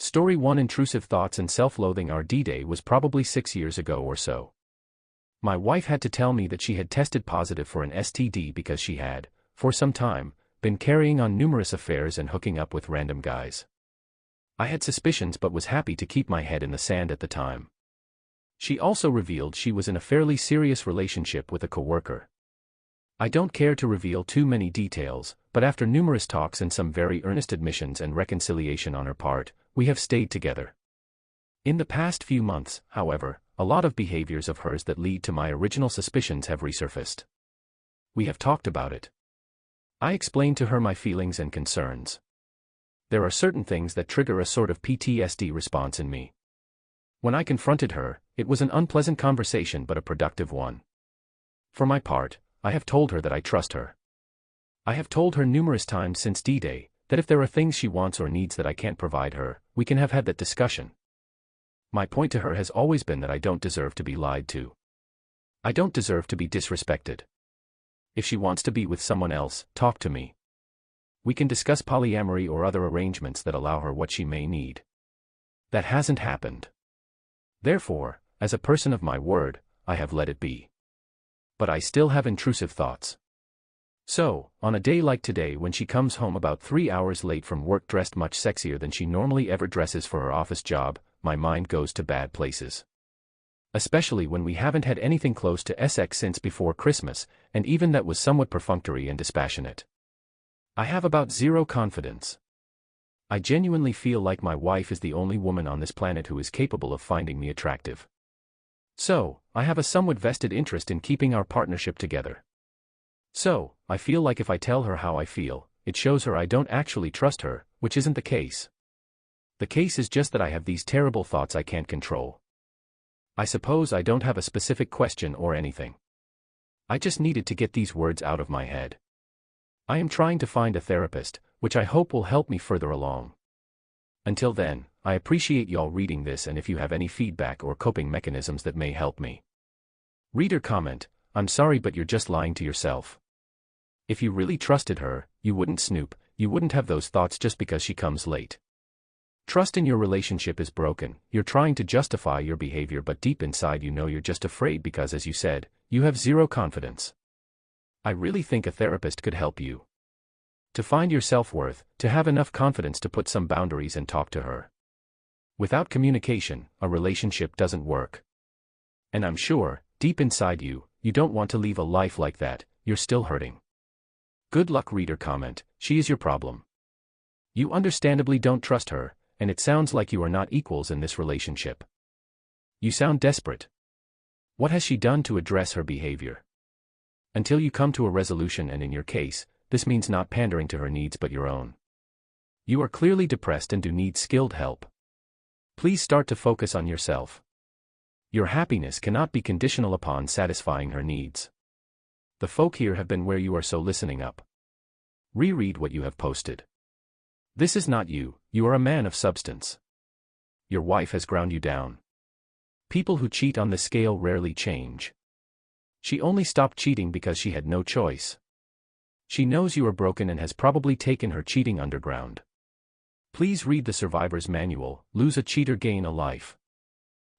Story 1: Intrusive thoughts and self-loathing. Our D-Day was probably 6 years ago or so. My wife had to tell me that she had tested positive for an STD because she had, for some time, been carrying on numerous affairs and hooking up with random guys. I had suspicions but was happy to keep my head in the sand at the time. She also revealed she was in a fairly serious relationship with a coworker. I don't care to reveal too many details, but after numerous talks and some very earnest admissions and reconciliation on her part, we have stayed together. In the past few months, however, a lot of behaviors of hers that lead to my original suspicions have resurfaced. We have talked about it. I explained to her my feelings and concerns. There are certain things that trigger a sort of PTSD response in me. When I confronted her, it was an unpleasant conversation but a productive one. For my part, I have told her that I trust her. I have told her numerous times since D-Day, that if there are things she wants or needs that I can't provide her, we can have had that discussion. My point to her has always been that I don't deserve to be lied to. I don't deserve to be disrespected. If she wants to be with someone else, talk to me. We can discuss polyamory or other arrangements that allow her what she may need. That hasn't happened. Therefore, as a person of my word, I have let it be. But I still have intrusive thoughts. So, on a day like today when she comes home about 3 hours late from work dressed much sexier than she normally ever dresses for her office job, my mind goes to bad places. Especially when we haven't had anything close to sex since before Christmas, and even that was somewhat perfunctory and dispassionate. I have about zero confidence. I genuinely feel like my wife is the only woman on this planet who is capable of finding me attractive. So, I have a somewhat vested interest in keeping our partnership together. So, I feel like if I tell her how I feel, it shows her I don't actually trust her, which isn't the case. The case is just that I have these terrible thoughts I can't control. I suppose I don't have a specific question or anything. I just needed to get these words out of my head. I am trying to find a therapist, which I hope will help me further along. Until then, I appreciate y'all reading this, and if you have any feedback or coping mechanisms that may help me. Reader comment: I'm sorry but you're just lying to yourself. If you really trusted her, you wouldn't snoop, you wouldn't have those thoughts just because she comes late. Trust in your relationship is broken, you're trying to justify your behavior but deep inside you know you're just afraid because, as you said, you have zero confidence. I really think a therapist could help you. To find your self-worth, to have enough confidence to put some boundaries and talk to her. Without communication, a relationship doesn't work. And I'm sure, deep inside you, you don't want to leave a life like that, you're still hurting. Good luck. Reader comment: she is your problem. You understandably don't trust her, and it sounds like you are not equals in this relationship. You sound desperate. What has she done to address her behavior? Until you come to a resolution, and in your case, this means not pandering to her needs but your own. You are clearly depressed and do need skilled help. Please start to focus on yourself. Your happiness cannot be conditional upon satisfying her needs. The folk here have been where you are, so listening up. Reread what you have posted. This is not you, you are a man of substance. Your wife has ground you down. People who cheat on this scale rarely change. She only stopped cheating because she had no choice. She knows you are broken and has probably taken her cheating underground. Please read the survivor's manual, Lose a Cheater, Gain a Life.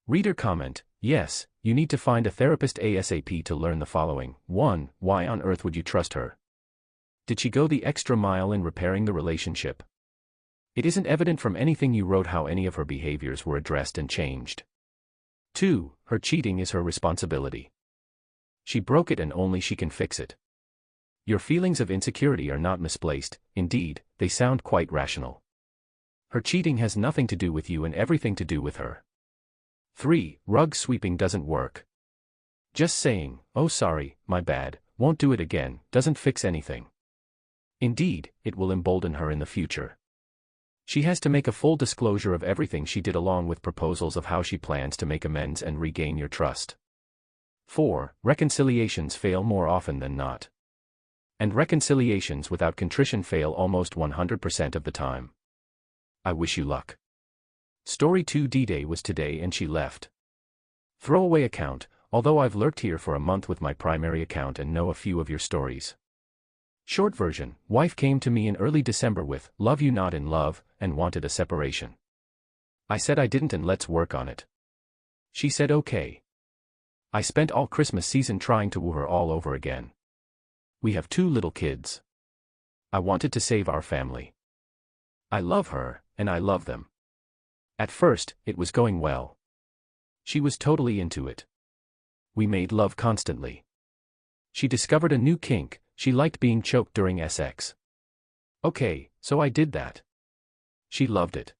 Reader comment: yes, you need to find a therapist ASAP to learn the following. 1. Why on earth would you trust her? Did she go the extra mile in repairing the relationship? It isn't evident from anything you wrote how any of her behaviors were addressed and changed. 2. Her cheating is her responsibility. She broke it and only she can fix it. Your feelings of insecurity are not misplaced, indeed, they sound quite rational. Her cheating has nothing to do with you and everything to do with her. 3. Rug sweeping doesn't work. Just saying, "Oh sorry, my bad, won't do it again," doesn't fix anything. Indeed, it will embolden her in the future. She has to make a full disclosure of everything she did along with proposals of how she plans to make amends and regain your trust. 4. Reconciliations fail more often than not. And reconciliations without contrition fail almost 100% of the time. I wish you luck. Story 2: D-Day was today and she left. Throwaway account: although I've lurked here for a month with my primary account and know a few of your stories. Short version: wife came to me in early December with, "Love you not in love," and wanted a separation. I said I didn't and let's work on it. She said okay. I spent all Christmas season trying to woo her all over again. We have 2 little kids. I wanted to save our family. I love her, and I love them. At first, it was going well. She was totally into it. We made love constantly. She discovered a new kink, she liked being choked during sex. Okay, so I did that. She loved it.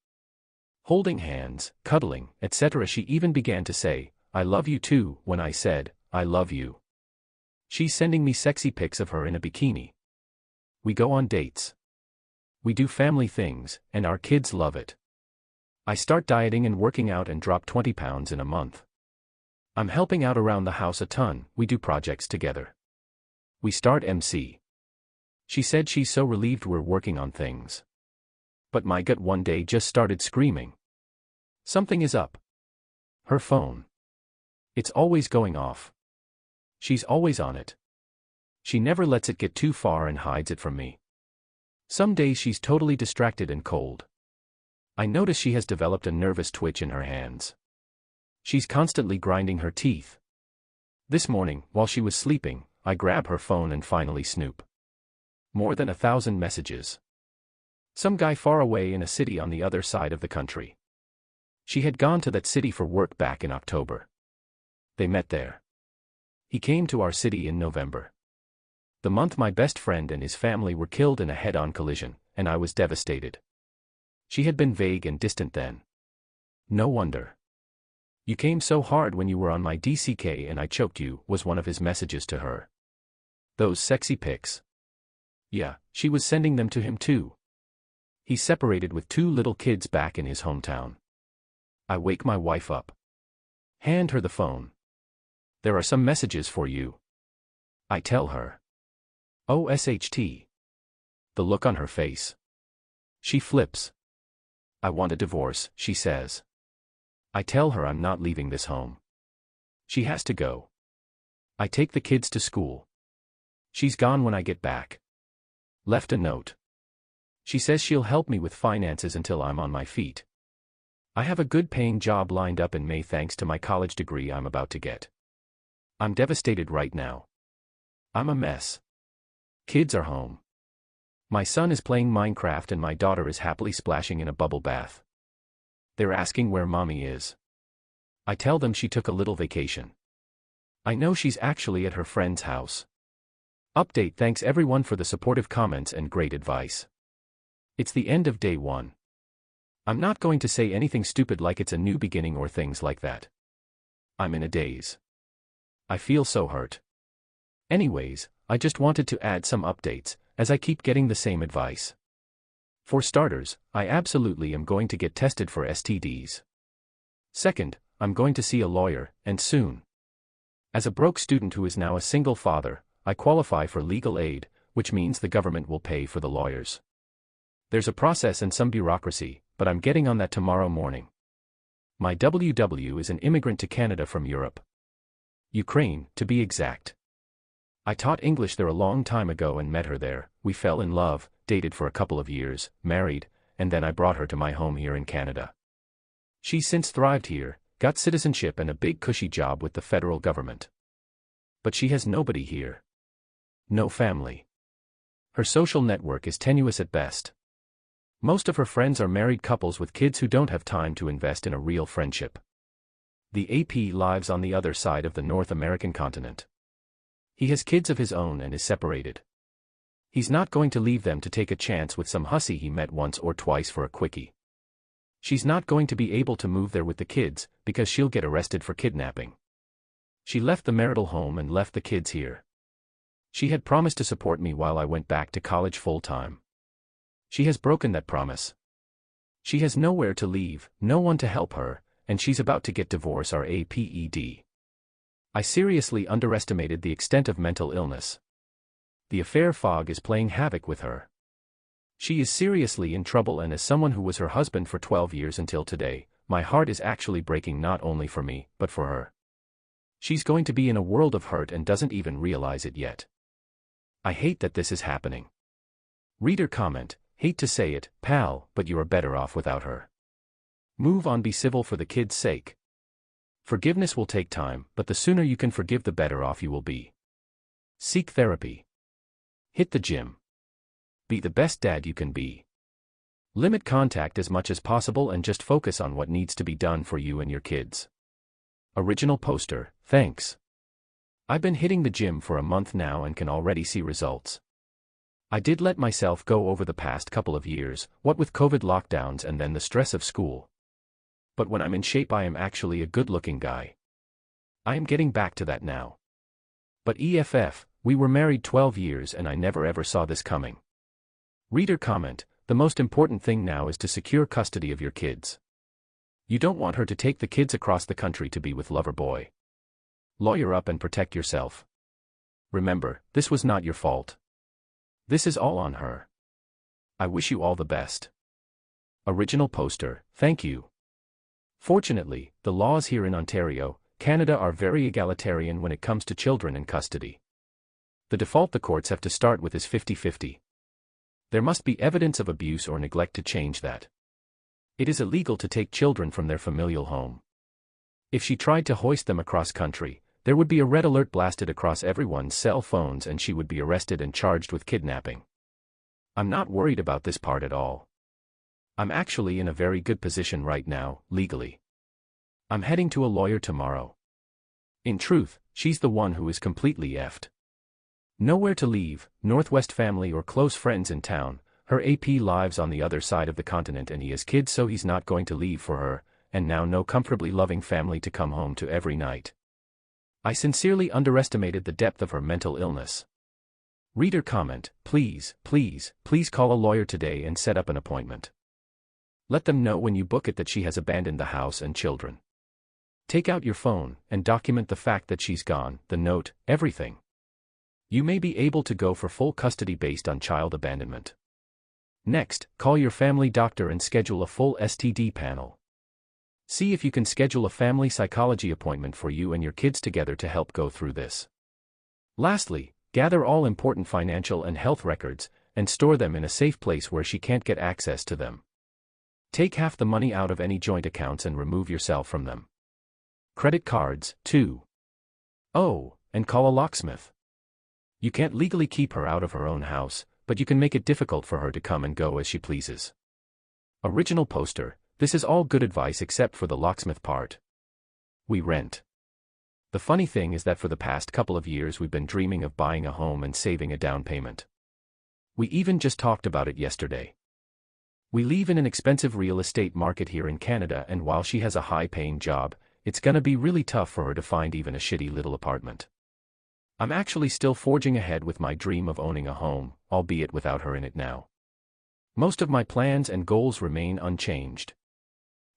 Holding hands, cuddling, etc. She even began to say, "I love you too," when I said, "I love you." She's sending me sexy pics of her in a bikini. We go on dates. We do family things, and our kids love it. I start dieting and working out and drop 20 pounds in a month. I'm helping out around the house a ton, we do projects together. We start MC. She said she's so relieved we're working on things. But my gut one day just started screaming. Something is up. Her phone. It's always going off. She's always on it. She never lets it get too far and hides it from me. Some days she's totally distracted and cold. I notice she has developed a nervous twitch in her hands. She's constantly grinding her teeth. This morning, while she was sleeping, I grab her phone and finally snoop. More than 1,000 messages. Some guy far away in a city on the other side of the country. She had gone to that city for work back in October. They met there. He came to our city in November. The month my best friend and his family were killed in a head-on collision, and I was devastated. She had been vague and distant then. No wonder. "You came so hard when you were on my DCK and I choked you," was one of his messages to her. Those sexy pics. Yeah, she was sending them to him too. He's separated with 2 little kids back in his hometown. I wake my wife up. Hand her the phone. "There are some messages for you." I tell her. OSHT. The look on her face. She flips. "I want a divorce," she says. I tell her I'm not leaving this home. She has to go. I take the kids to school. She's gone when I get back. Left a note. She says she'll help me with finances until I'm on my feet. I have a good paying job lined up in May thanks to my college degree I'm about to get. I'm devastated right now. I'm a mess. Kids are home. My son is playing Minecraft and my daughter is happily splashing in a bubble bath. They're asking where mommy is. I tell them she took a little vacation. I know she's actually at her friend's house. Update: thanks everyone for the supportive comments and great advice. It's the end of day 1. I'm not going to say anything stupid like it's a new beginning or things like that. I'm in a daze. I feel so hurt. Anyways, I just wanted to add some updates, as I keep getting the same advice. For starters, I absolutely am going to get tested for STDs. Second, I'm going to see a lawyer, and soon. As a broke student who is now a single father, I qualify for legal aid, which means the government will pay for the lawyers. There's a process and some bureaucracy, but I'm getting on that tomorrow morning. My WW is an immigrant to Canada from Europe. Ukraine, to be exact. I taught English there a long time ago and met her there. We fell in love, dated for a couple of years, married, and then I brought her to my home here in Canada. She's since thrived here, got citizenship and a big cushy job with the federal government. But she has nobody here. No family. Her social network is tenuous at best. Most of her friends are married couples with kids who don't have time to invest in a real friendship. The AP lives on the other side of the North American continent. He has kids of his own and is separated. He's not going to leave them to take a chance with some hussy he met once or twice for a quickie. She's not going to be able to move there with the kids, because she'll get arrested for kidnapping. She left the marital home and left the kids here. She had promised to support me while I went back to college full-time. She has broken that promise. She has nowhere to leave, no one to help her, and she's about to get divorced or APED. I seriously underestimated the extent of mental illness. The affair fog is playing havoc with her. She is seriously in trouble, and as someone who was her husband for 12 years until today, my heart is actually breaking not only for me, but for her. She's going to be in a world of hurt and doesn't even realize it yet. I hate that this is happening. Reader comment: hate to say it, pal, but you are better off without her. Move on, be civil for the kid's sake. Forgiveness will take time, but the sooner you can forgive the better off you will be. Seek therapy. Hit the gym. Be the best dad you can be. Limit contact as much as possible and just focus on what needs to be done for you and your kids. Original poster, thanks. I've been hitting the gym for a month now and can already see results. I did let myself go over the past couple of years, what with COVID lockdowns and then the stress of school. But when I'm in shape I am actually a good-looking guy. I am getting back to that now. But EFF, we were married 12 years and I never ever saw this coming. Reader comment, the most important thing now is to secure custody of your kids. You don't want her to take the kids across the country to be with lover boy. Lawyer up and protect yourself. Remember, this was not your fault. This is all on her. I wish you all the best. Original poster, thank you. Fortunately, the laws here in Ontario, Canada are very egalitarian when it comes to children in custody. The default the courts have to start with is 50-50. There must be evidence of abuse or neglect to change that. It is illegal to take children from their familial home. If she tried to hoist them across country, there would be a red alert blasted across everyone's cell phones and she would be arrested and charged with kidnapping. I'm not worried about this part at all. I'm actually in a very good position right now, legally. I'm heading to a lawyer tomorrow. In truth, she's the one who is completely effed. Nowhere to leave, Northwest family or close friends in town, her AP lives on the other side of the continent and he has kids so he's not going to leave for her, and now no comfortably loving family to come home to every night. I sincerely underestimated the depth of her mental illness. Reader comment, please call a lawyer today and set up an appointment. Let them know when you book it that she has abandoned the house and children. Take out your phone and document the fact that she's gone, the note, everything. You may be able to go for full custody based on child abandonment. Next, call your family doctor and schedule a full STD panel. See if you can schedule a family psychology appointment for you and your kids together to help go through this. Lastly, gather all important financial and health records, and store them in a safe place where she can't get access to them. Take half the money out of any joint accounts and remove yourself from them. Credit cards, too. Oh, and call a locksmith. You can't legally keep her out of her own house, but you can make it difficult for her to come and go as she pleases. Original poster, this is all good advice except for the locksmith part. We rent. The funny thing is that for the past couple of years we've been dreaming of buying a home and saving a down payment. We even just talked about it yesterday. We live in an expensive real estate market here in Canada and while she has a high-paying job, it's gonna be really tough for her to find even a shitty little apartment. I'm actually still forging ahead with my dream of owning a home, albeit without her in it now. Most of my plans and goals remain unchanged.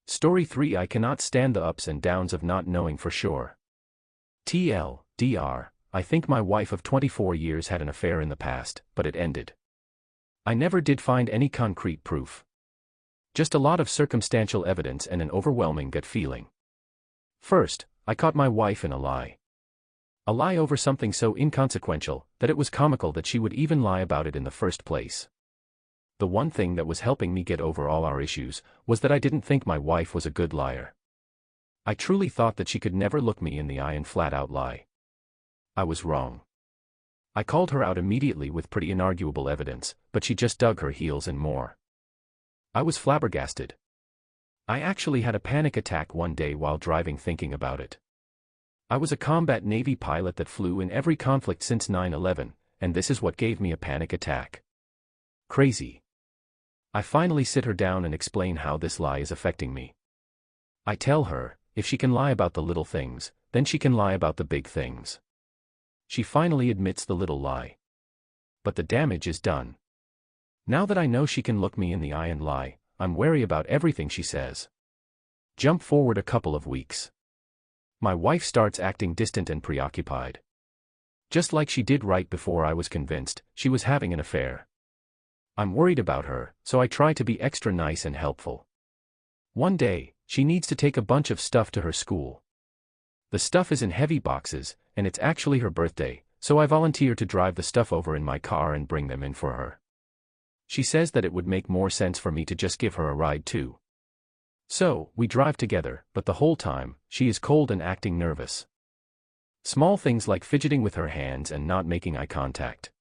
Story 3 I cannot stand the ups and downs of not knowing for sure. TLDR, I think my wife of 24 years had an affair in the past, but it ended. I never did find any concrete proof. Just a lot of circumstantial evidence and an overwhelming gut feeling. First, I caught my wife in a lie. A lie over something so inconsequential that it was comical that she would even lie about it in the first place. The one thing that was helping me get over all our issues was that I didn't think my wife was a good liar. I truly thought that she could never look me in the eye and flat out lie. I was wrong. I called her out immediately with pretty inarguable evidence, but she just dug her heels in more. I was flabbergasted. I actually had a panic attack one day while driving thinking about it. I was a combat Navy pilot that flew in every conflict since 9/11, and this is what gave me a panic attack. Crazy. I finally sit her down and explain how this lie is affecting me. I tell her, if she can lie about the little things, then she can lie about the big things. She finally admits the little lie. But the damage is done. Now that I know she can look me in the eye and lie, I'm wary about everything she says. Jump forward a couple of weeks. My wife starts acting distant and preoccupied. Just like she did right before I was convinced she was having an affair. I'm worried about her, so I try to be extra nice and helpful. One day, she needs to take a bunch of stuff to her school. The stuff is in heavy boxes, and it's actually her birthday, so I volunteer to drive the stuff over in my car and bring them in for her. She says that it would make more sense for me to just give her a ride too. So, we drive together, but the whole time, she is cold and acting nervous. Small things like fidgeting with her hands and not making eye contact.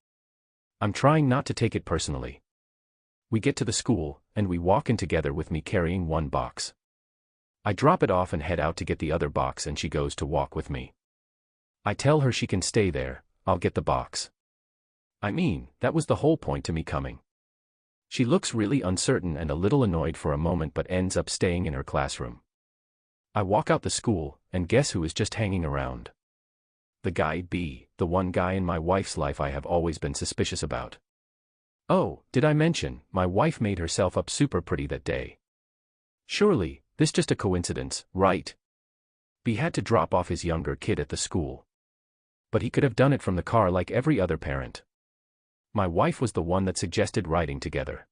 I'm trying not to take it personally. We get to the school, and we walk in together with me carrying one box. I drop it off and head out to get the other box and she goes to walk with me. I tell her she can stay there, I'll get the box. I mean, that was the whole point to me coming. She looks really uncertain and a little annoyed for a moment but ends up staying in her classroom. I walk out the school, and guess who is just hanging around? The guy B, the one guy in my wife's life I have always been suspicious about. Oh, did I mention, my wife made herself up super pretty that day. Surely, this just a coincidence, right? B had to drop off his younger kid at the school. But he could have done it from the car like every other parent. My wife was the one that suggested riding together.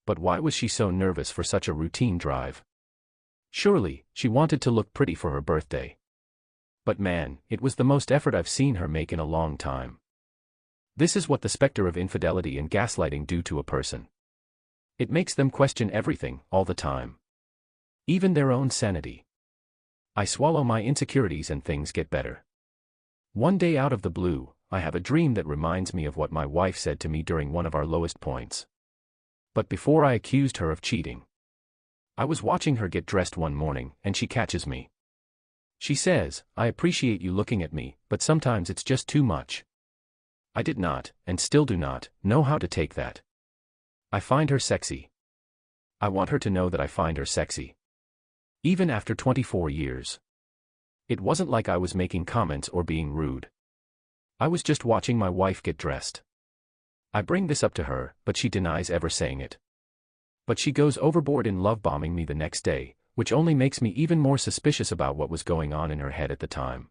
But why was she so nervous for such a routine drive? Surely, she wanted to look pretty for her birthday. But man, it was the most effort I've seen her make in a long time. This is what the specter of infidelity and gaslighting do to a person. It makes them question everything, all the time. Even their own sanity. I swallow my insecurities and things get better. One day out of the blue, I have a dream that reminds me of what my wife said to me during one of our lowest points. But before I accused her of cheating. I was watching her get dressed one morning, and she catches me. She says, "I appreciate you looking at me, but sometimes it's just too much." I did not, and still do not, know how to take that. I find her sexy. I want her to know that I find her sexy. Even after 24 years. It wasn't like I was making comments or being rude. I was just watching my wife get dressed. I bring this up to her, but she denies ever saying it. But she goes overboard in love-bombing me the next day, which only makes me even more suspicious about what was going on in her head at the time.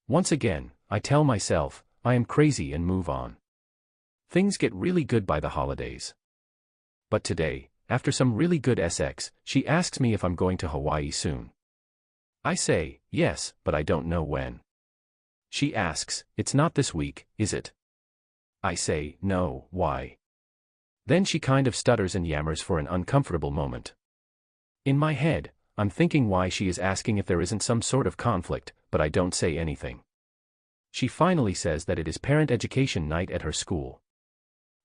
Once again, I tell myself, I am crazy and move on. Things get really good by the holidays. But today, after some really good sex, she asks me if I'm going to Hawaii soon. I say, yes, but I don't know when. She asks, it's not this week, is it? I say, no, why? Then she kind of stutters and yammers for an uncomfortable moment. In my head, I'm thinking why she is asking if there isn't some sort of conflict, but I don't say anything. She finally says that it is parent education night at her school.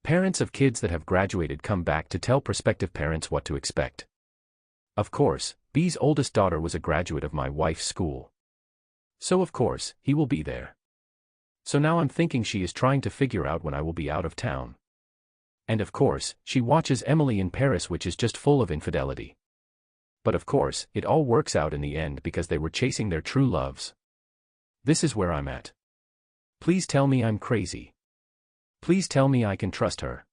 Parents of kids that have graduated come back to tell prospective parents what to expect. Of course, B's oldest daughter was a graduate of my wife's school. So of course, he will be there. So now I'm thinking she is trying to figure out when I will be out of town. And of course, she watches Emily in Paris, which is just full of infidelity. But of course, it all works out in the end because they were chasing their true loves. This is where I'm at. Please tell me I'm crazy. Please tell me I can trust her.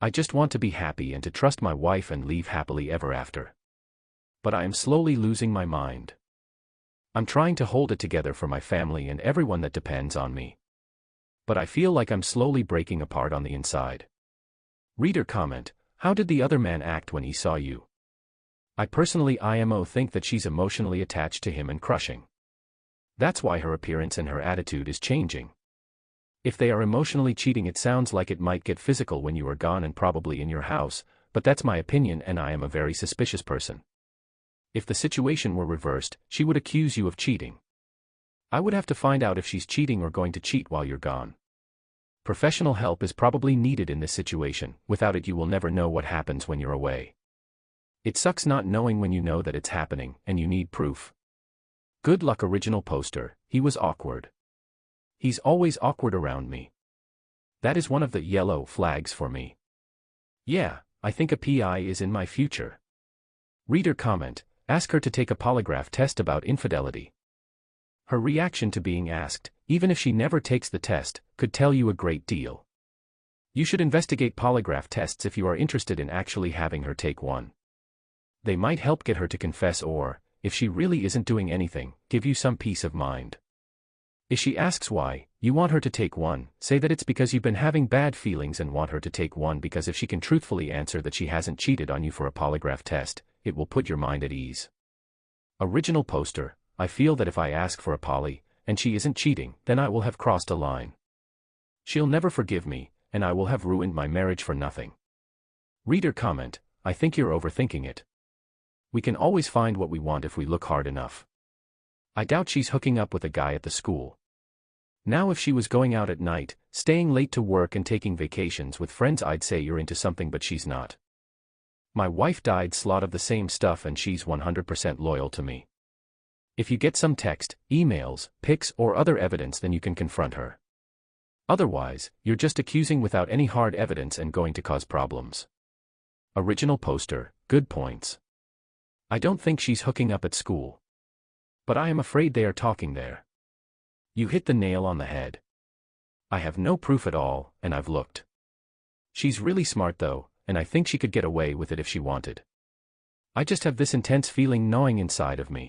I just want to be happy and to trust my wife and leave happily ever after. But I am slowly losing my mind. I'm trying to hold it together for my family and everyone that depends on me. But I feel like I'm slowly breaking apart on the inside. Reader comment, how did the other man act when he saw you? I personally IMO think that she's emotionally attached to him and crushing. That's why her appearance and her attitude is changing. If they are emotionally cheating, it sounds like it might get physical when you are gone and probably in your house, but that's my opinion and I am a very suspicious person. If the situation were reversed, she would accuse you of cheating. I would have to find out if she's cheating or going to cheat while you're gone. Professional help is probably needed in this situation, without it you will never know what happens when you're away. It sucks not knowing when you know that it's happening, and you need proof. Good luck. Original poster, he was awkward. He's always awkward around me. That is one of the yellow flags for me. Yeah, I think a PI is in my future. Reader comment, ask her to take a polygraph test about infidelity. Her reaction to being asked, even if she never takes the test, could tell you a great deal. You should investigate polygraph tests if you are interested in actually having her take one. They might help get her to confess or, if she really isn't doing anything, give you some peace of mind. If she asks why you want her to take one, say that it's because you've been having bad feelings and want her to take one, because if she can truthfully answer that she hasn't cheated on you for a polygraph test, it will put your mind at ease. Original poster, I feel that if I ask for a poly, and she isn't cheating, then I will have crossed a line. She'll never forgive me, and I will have ruined my marriage for nothing. Reader comment, I think you're overthinking it. We can always find what we want if we look hard enough. I doubt she's hooking up with a guy at the school. Now if she was going out at night, staying late to work and taking vacations with friends, I'd say you're into something, but she's not. My wife died slot of the same stuff and she's 100% loyal to me. If you get some text, emails, pics or other evidence, then you can confront her. Otherwise, you're just accusing without any hard evidence and going to cause problems. Original poster, good points. I don't think she's hooking up at school. But I am afraid they are talking there. You hit the nail on the head. I have no proof at all, and I've looked. She's really smart though, and I think she could get away with it if she wanted. I just have this intense feeling gnawing inside of me.